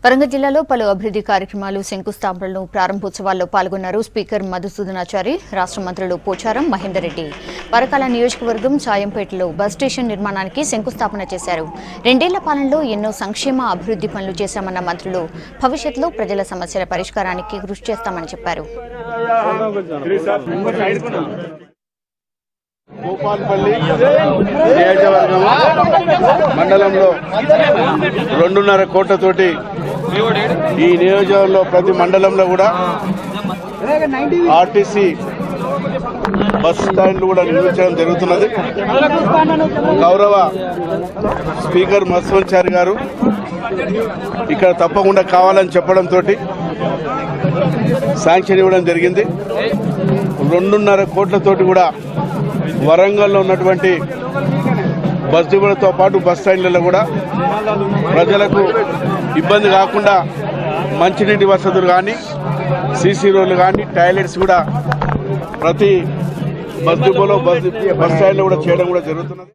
వరంగల్ జిల్లాలో పలు అభివృద్ధి కార్యక్రమాలు శంకుస్థాపనలు ప్రారంభోత్సవాల్లో పాల్గొన్నారు స్పీకర్ మధుసూదనాచారి, రాష్ట్ర మంత్రులు పోచారం, మహేందర్ రెడ్డి. పరకాల నియోజకవర్గం చాయంపేటలో బస్ స్టేషన్ నిర్మాణానికి శంకుస్థాపన చేశారు. 2 ఏళ్ల పాలనలో ఎన్నో సంక్షేమ అభివృద్ధి పనులు చేశామన్న మంత్రులు భవిష్యత్తులో ప్రజల సమస్యల పరిష్కారానికి కృషి చేస్తామని చెప్పారు. భూపాల్పల్లి నియోజకవర్గం మండలంలో 2.5 కోట్లతోటి ఈ నియోజకవర్గంలో ప్రతి మండలంలో కూడా ఆర్టీసీ బస్ స్టాండ్లు కూడా నిర్మించడం జరుగుతున్నది. గౌరవ స్పీకర్ మధుసూదనాచారి గారు ఇక్కడ తప్పకుండా కావాలని చెప్పడంతో శాంక్షన్ ఇవ్వడం జరిగింది. 2.5 కోట్లతోటి కూడా వరంగల్లో ఉన్నటువంటి బస్ డిపోలతో పాటు బస్ స్టాండ్లలో కూడా ప్రజలకు ఇబ్బంది కాకుండా మంచినీటి వసతులు కానీ, సీసీ రోడ్లు కానీ, టాయిలెట్స్ కూడా ప్రతి బస్ డిపోలో బస్ స్టాండ్లో కూడా చేయడం కూడా జరుగుతున్నది.